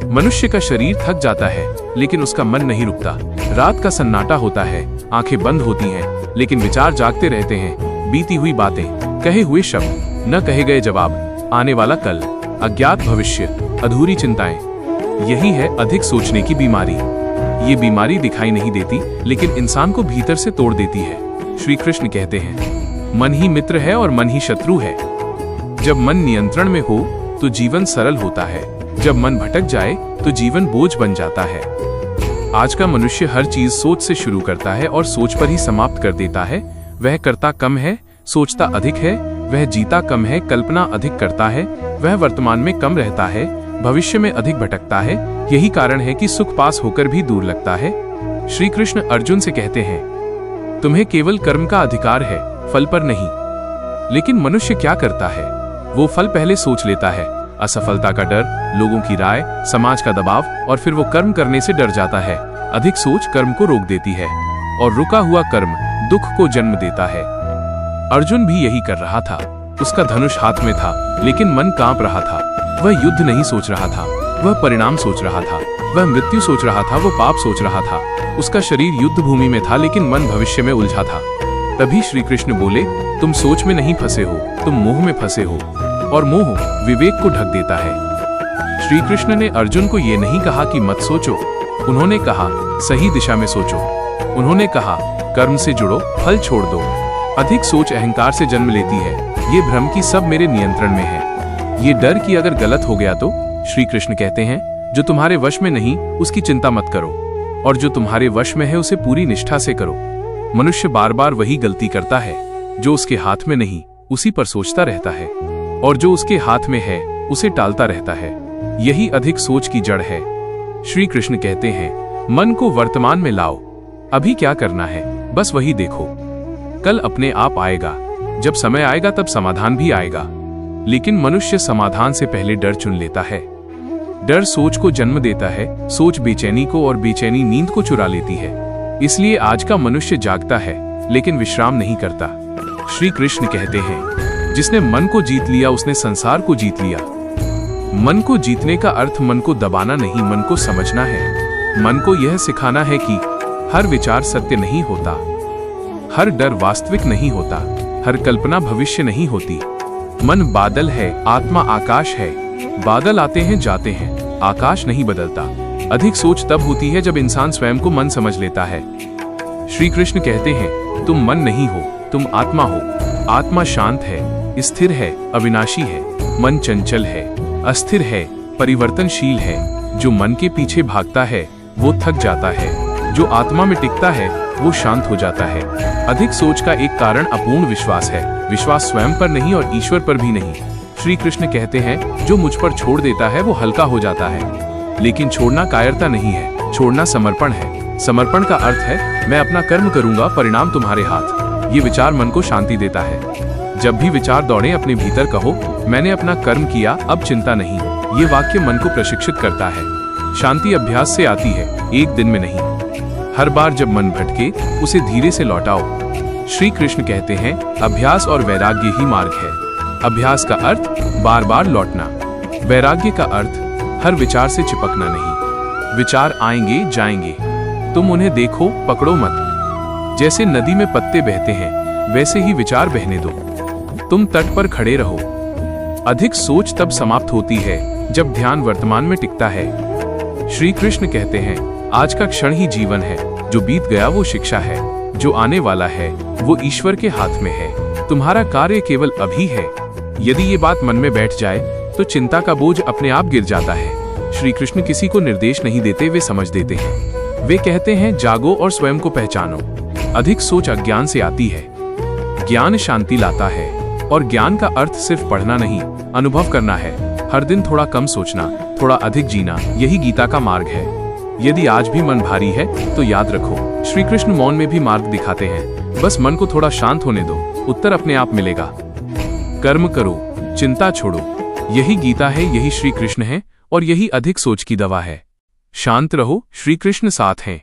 मनुष्य का शरीर थक जाता है, लेकिन उसका मन नहीं रुकता। रात का सन्नाटा होता है, आंखें बंद होती हैं, लेकिन विचार जागते रहते हैं। बीती हुई बातें, कहे हुए शब्द, न कहे गए जवाब, आने वाला कल, अज्ञात भविष्य, अधूरी चिंताएं, यही है अधिक सोचने की बीमारी। ये बीमारी दिखाई नहीं देती, लेकिन इंसान को भीतर से तोड़ देती है। श्री कृष्ण कहते हैं, मन ही मित्र है और मन ही शत्रु है। जब मन नियंत्रण में हो तो जीवन सरल होता है, जब मन भटक जाए तो जीवन बोझ बन जाता है। आज का मनुष्य हर चीज सोच से शुरू करता है और सोच पर ही समाप्त कर देता है। वह करता कम है, सोचता अधिक है। वह जीता कम है, कल्पना अधिक करता है। वह वर्तमान में कम रहता है, भविष्य में अधिक भटकता है। यही कारण है कि सुख पास होकर भी दूर लगता है। श्री कृष्ण अर्जुन से कहते हैं, तुम्हें केवल कर्म का अधिकार है, फल पर नहीं। लेकिन मनुष्य क्या करता है? वो फल पहले सोच लेता है। असफलता का डर, लोगों की राय, समाज का दबाव, और फिर वो कर्म करने से डर जाता है। अधिक सोच कर्म को रोक देती है, और रुका हुआ कर्म दुख को जन्म देता है। अर्जुन भी यही कर रहा था। उसका धनुष हाथ में था, लेकिन मन कांप रहा था। वह युद्ध नहीं सोच रहा था, वह परिणाम सोच रहा था। वह मृत्यु सोच रहा था, वो पाप सोच रहा था। उसका शरीर युद्ध भूमि में था, लेकिन मन भविष्य में उलझा था। तभी श्री कृष्ण बोले, तुम सोच में नहीं फंसे हो, तुम मोह में फंसे हो, और मोह विवेक को ढक देता है। श्री कृष्ण ने अर्जुन को ये नहीं कहा कि मत सोचो, उन्होंने कहा सही दिशा में सोचो। उन्होंने कहा कर्म से जुड़ो, फल छोड़ दो। अधिक सोच अहंकार से जन्म लेती है। ये भ्रम की सब मेरे नियंत्रण में है। ये डर कि अगर गलत हो गया तो। श्री कृष्ण कहते हैं, जो तुम्हारे वश में नहीं उसकी चिंता मत करो, और जो तुम्हारे वश में है उसे पूरी निष्ठा से करो। मनुष्य बार बार वही गलती करता है। जो उसके हाथ में नहीं उसी पर सोचता रहता है, और जो उसके हाथ में है उसे टालता रहता है। यही अधिक सोच की जड़ है। श्री कृष्ण कहते हैं, मन को वर्तमान में लाओ। अभी क्या करना है बस वही देखो। कल अपने आप आएगा। जब समय आएगा तब समाधान भी आएगा। लेकिन मनुष्य समाधान से पहले डर चुन लेता है। डर सोच को जन्म देता है, सोच बेचैनी को, और बेचैनी नींद को चुरा लेती है। इसलिए आज का मनुष्य जागता है, लेकिन विश्राम नहीं करता। श्री कृष्ण कहते हैं, जिसने मन को जीत लिया उसने संसार को जीत लिया। मन को जीतने का अर्थ मन को दबाना नहीं, मन को समझना है। मन को यह सिखाना है कि हर विचार सत्य नहीं होता, हर डर वास्तविक नहीं होता, हर कल्पना भविष्य नहीं होती। मन बादल है, आत्मा आकाश है। बादल आते हैं जाते हैं, आकाश नहीं बदलता। अधिक सोच तब होती है जब इंसान स्वयं को मन समझ लेता है। श्री कृष्ण कहते हैं, तुम मन नहीं हो, तुम आत्मा हो। आत्मा शांत है, स्थिर है, अविनाशी है। मन चंचल है, अस्थिर है, परिवर्तनशील है। जो मन के पीछे भागता है वो थक जाता है, जो आत्मा में टिकता है वो शांत हो जाता है। अधिक सोच का एक कारण अपूर्ण विश्वास है। विश्वास स्वयं पर नहीं और ईश्वर पर भी नहीं। श्री कृष्ण कहते हैं, जो मुझ पर छोड़ देता है वो हल्का हो जाता है। लेकिन छोड़ना कायरता नहीं है, छोड़ना समर्पण है। समर्पण का अर्थ है, मैं अपना कर्म करूंगा, परिणाम तुम्हारे हाथ। ये विचार मन को शांति देता है। जब भी विचार दौड़े अपने भीतर कहो, मैंने अपना कर्म किया, अब चिंता नहीं। ये वाक्य मन को प्रशिक्षित करता है। शांति अभ्यास से आती है, एक दिन में नहीं। हर बार जब मन भटके उसे धीरे से लौटाओ। श्री कृष्ण कहते हैं, अभ्यास और वैराग्य ही मार्ग है। अभ्यास का अर्थ बार बार लौटना, वैराग्य का अर्थ हर विचार से चिपकना नहीं। विचार आएंगे जाएंगे, तुम उन्हें देखो, पकड़ो मत। जैसे नदी में पत्ते बहते हैं वैसे ही विचार बहने दो। तुम तट पर खड़े रहो। अधिक सोच तब समाप्त होती है जब ध्यान वर्तमान में टिकता है। श्री कृष्ण कहते हैं, आज का क्षण ही जीवन है। जो बीत गया वो शिक्षा है, जो आने वाला है वो ईश्वर के हाथ में है। तुम्हारा कार्य केवल अभी है। यदि ये बात मन में बैठ जाए तो चिंता का बोझ अपने आप गिर जाता है। श्री कृष्ण किसी को निर्देश नहीं देते, वे समझ देते हैं। वे कहते हैं, जागो और स्वयं को पहचानो। अधिक सोच अज्ञान से आती है। ज्ञान शांति लाता है, और ज्ञान का अर्थ सिर्फ पढ़ना नहीं, अनुभव करना है। हर दिन थोड़ा कम सोचना, थोड़ा अधिक जीना, यही गीता का मार्ग है। यदि आज भी मन भारी है तो याद रखो, श्री कृष्ण मौन में भी मार्ग दिखाते हैं। बस मन को थोड़ा शांत होने दो, उत्तर अपने आप मिलेगा। कर्म करो, चिंता छोड़ो। यही गीता है, यही श्री कृष्ण है, और यही अधिक सोच की दवा है। शांत रहो, श्री कृष्ण साथ हैं।